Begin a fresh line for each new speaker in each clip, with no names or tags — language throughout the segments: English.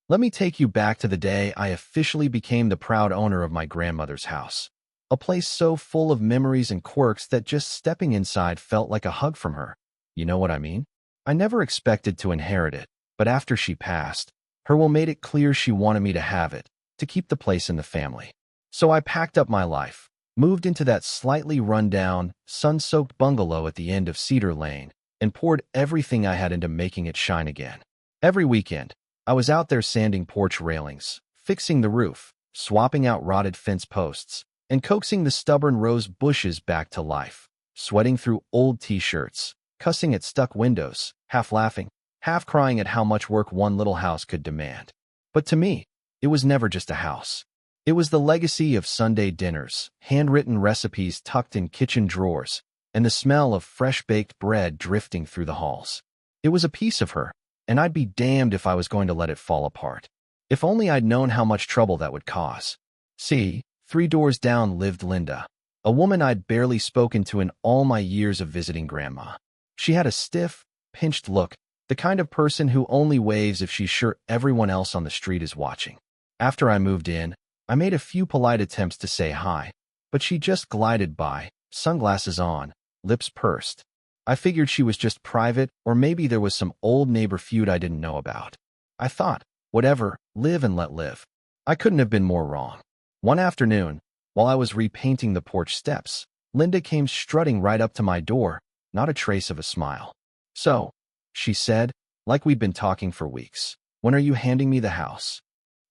Let me take you back to the day I officially became the proud owner of my grandmother's house. A place so full of memories and quirks that just stepping inside felt like a hug from her. You know what I mean? I never expected to inherit it, but after she passed, her will made it clear she wanted me to have it, to keep the place in the family. So I packed up my life, moved into that slightly run-down, sun-soaked bungalow at the end of Cedar Lane, and poured everything I had into making it shine again. Every weekend, I was out there sanding porch railings, fixing the roof, swapping out rotted fence posts, and coaxing the stubborn rose bushes back to life, sweating through old t-shirts, cussing at stuck windows, half laughing, half crying at how much work one little house could demand. But to me, it was never just a house. It was the legacy of Sunday dinners, handwritten recipes tucked in kitchen drawers, and the smell of fresh-baked bread drifting through the halls. It was a piece of her, and I'd be damned if I was going to let it fall apart. If only I'd known how much trouble that would cause. See, 3 doors down lived Linda, a woman I'd barely spoken to in all my years of visiting Grandma. She had a stiff, pinched look, the kind of person who only waves if she's sure everyone else on the street is watching. After I moved in, I made a few polite attempts to say hi, but she just glided by, sunglasses on, lips pursed. I figured she was just private, or maybe there was some old neighbor feud I didn't know about. I thought, whatever, live and let live. I couldn't have been more wrong. One afternoon, while I was repainting the porch steps, Linda came strutting right up to my door, not a trace of a smile. "So," she said, like we'd been talking for weeks, "when are you handing me the house?"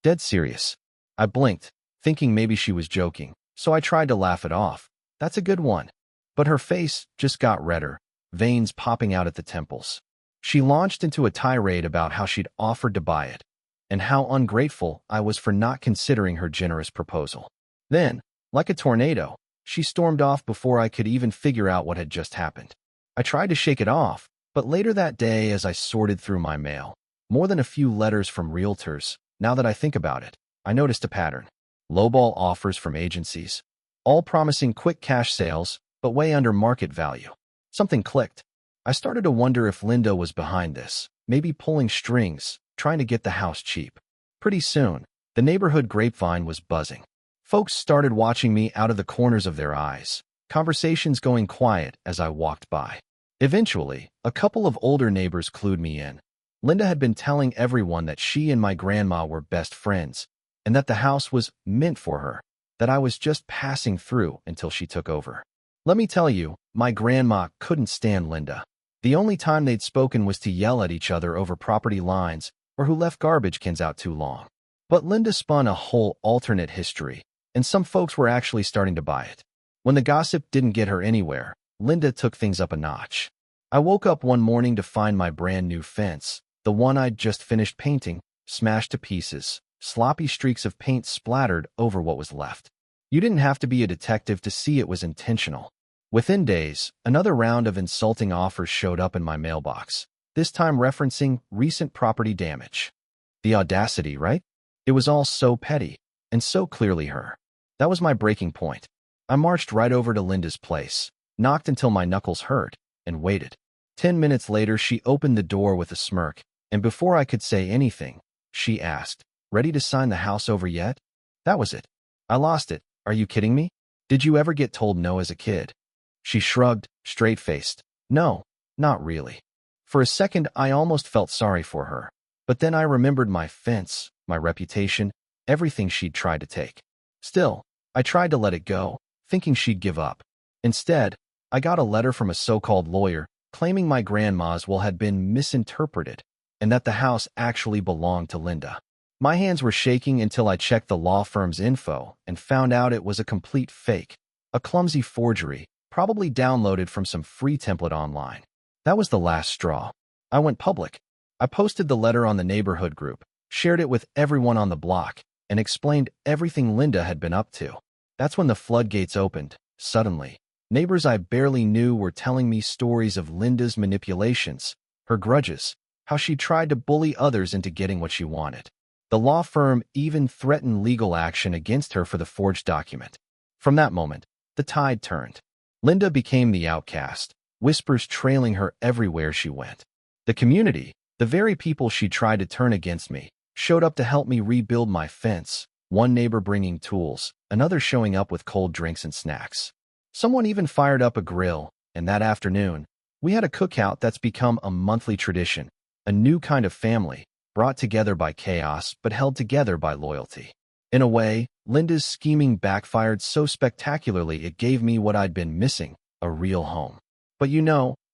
Dead serious. I blinked, thinking maybe she was joking, so I tried to laugh it off. "That's a good one." But her face just got redder, veins popping out at the temples. She launched into a tirade about how she'd offered to buy it, and how ungrateful I was for not considering her generous proposal. Then, like a tornado, she stormed off before I could even figure out what had just happened. I tried to shake it off, but later that day as I sorted through my mail, more than a few letters from realtors, now that I think about it, I noticed a pattern. Lowball offers from agencies, all promising quick cash sales, but way under market value. Something clicked. I started to wonder if Linda was behind this, maybe pulling strings, trying to get the house cheap. Pretty soon, the neighborhood grapevine was buzzing. Folks started watching me out of the corners of their eyes, conversations going quiet as I walked by. Eventually, a couple of older neighbors clued me in. Linda had been telling everyone that she and my grandma were best friends, and that the house was meant for her, that I was just passing through until she took over. Let me tell you, my grandma couldn't stand Linda. The only time they'd spoken was to yell at each other over property lines or who left garbage cans out too long. But Linda spun a whole alternate history, and some folks were actually starting to buy it. When the gossip didn't get her anywhere, Linda took things up a notch. I woke up one morning to find my brand new fence, the one I'd just finished painting, smashed to pieces, sloppy streaks of paint splattered over what was left. You didn't have to be a detective to see it was intentional. Within days, another round of insulting offers showed up in my mailbox, this time referencing recent property damage. The audacity, right? It was all so petty, and so clearly her. That was my breaking point. I marched right over to Linda's place, knocked until my knuckles hurt, and waited. 10 minutes later, she opened the door with a smirk, and before I could say anything, she asked, "Ready to sign the house over yet?" That was it. I lost it. "Are you kidding me? Did you ever get told no as a kid?" She shrugged, straight-faced. "No, not really." For a second, I almost felt sorry for her. But then I remembered my fence, my reputation, everything she'd tried to take. Still, I tried to let it go, thinking she'd give up. Instead, I got a letter from a so-called lawyer claiming my grandma's will had been misinterpreted and that the house actually belonged to Linda. My hands were shaking until I checked the law firm's info and found out it was a complete fake, a clumsy forgery, probably downloaded from some free template online. That was the last straw. I went public. I posted the letter on the neighborhood group, shared it with everyone on the block, and explained everything Linda had been up to. That's when the floodgates opened, suddenly. Neighbors I barely knew were telling me stories of Linda's manipulations, her grudges, how she tried to bully others into getting what she wanted. The law firm even threatened legal action against her for the forged document. From that moment, the tide turned. Linda became the outcast, whispers trailing her everywhere she went. The community, the very people she tried to turn against me, showed up to help me rebuild my fence, one neighbor bringing tools, another showing up with cold drinks and snacks. Someone even fired up a grill, and that afternoon, we had a cookout that's become a monthly tradition, a new kind of family, brought together by chaos but held together by loyalty. In a way, Linda's scheming backfired so spectacularly it gave me what I'd been missing, a real home. But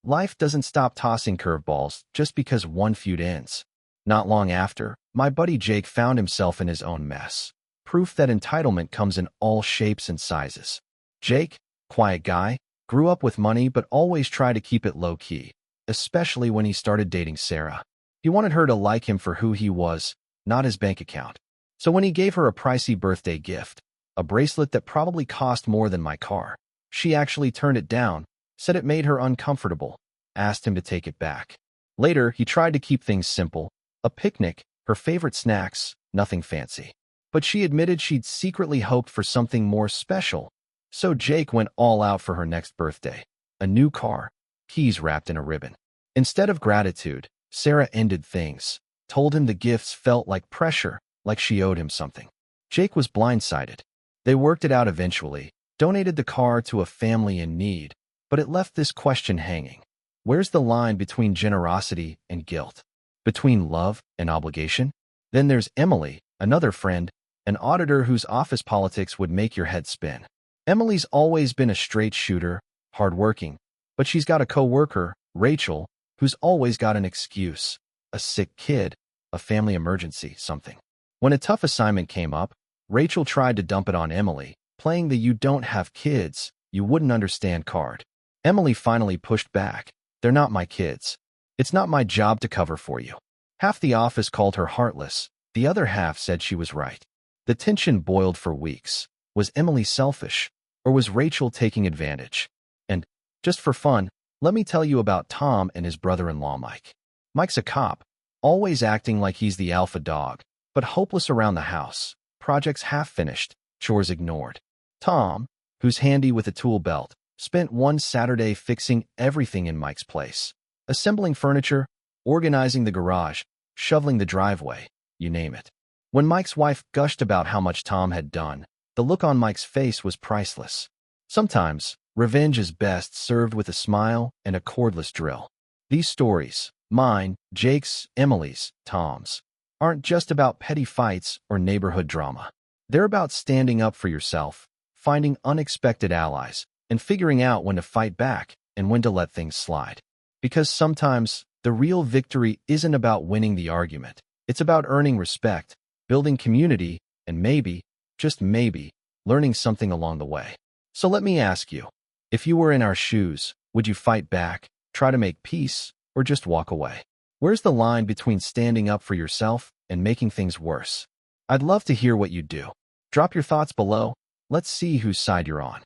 life doesn't stop tossing curveballs just because one feud ends. Not long after, my buddy Jake found himself in his own mess. Proof that entitlement comes in all shapes and sizes. Jake, quiet guy, grew up with money but always tried to keep it low-key, especially when he started dating Sarah. He wanted her to like him for who he was, not his bank account. So when he gave her a pricey birthday gift, a bracelet that probably cost more than my car, she actually turned it down, said it made her uncomfortable, asked him to take it back. Later, he tried to keep things simple, a picnic, her favorite snacks, nothing fancy. But she admitted she'd secretly hoped for something more special. So Jake went all out for her next birthday. A new car, keys wrapped in a ribbon. Instead of gratitude, Sarah ended things, told him the gifts felt like pressure, like she owed him something. Jake was blindsided. They worked it out eventually, donated the car to a family in need, but it left this question hanging. Where's the line between generosity and guilt? Between love and obligation? Then there's Emily, another friend, an auditor whose office politics would make your head spin. Emily's always been a straight shooter, hardworking, but she's got a co-worker, Rachel, who's always got an excuse. A sick kid, a family emergency, something. When a tough assignment came up, Rachel tried to dump it on Emily, playing the "you don't have kids, you wouldn't understand" card. Emily finally pushed back. They're not my kids. It's not my job to cover for you. Half the office called her heartless. The other half said she was right. The tension boiled for weeks. Was Emily selfish, or was Rachel taking advantage? And, just for fun, let me tell you about Tom and his brother-in-law Mike. Mike's a cop, always acting like he's the alpha dog, but hopeless around the house. Projects half finished, chores ignored. Tom, who's handy with a tool belt, spent one Saturday fixing everything in Mike's place. Assembling furniture, organizing the garage, shoveling the driveway, you name it. When Mike's wife gushed about how much Tom had done, the look on Mike's face was priceless. Sometimes, revenge is best served with a smile and a cordless drill. These stories, mine, Jake's, Emily's, Tom's, aren't just about petty fights or neighborhood drama. They're about standing up for yourself, finding unexpected allies, and figuring out when to fight back and when to let things slide. Because sometimes, the real victory isn't about winning the argument. It's about earning respect, building community, and maybe, just maybe, learning something along the way. So let me ask you, if you were in our shoes, would you fight back, try to make peace, or just walk away? Where's the line between standing up for yourself and making things worse? I'd love to hear what you do. Drop your thoughts below. Let's see whose side you're on.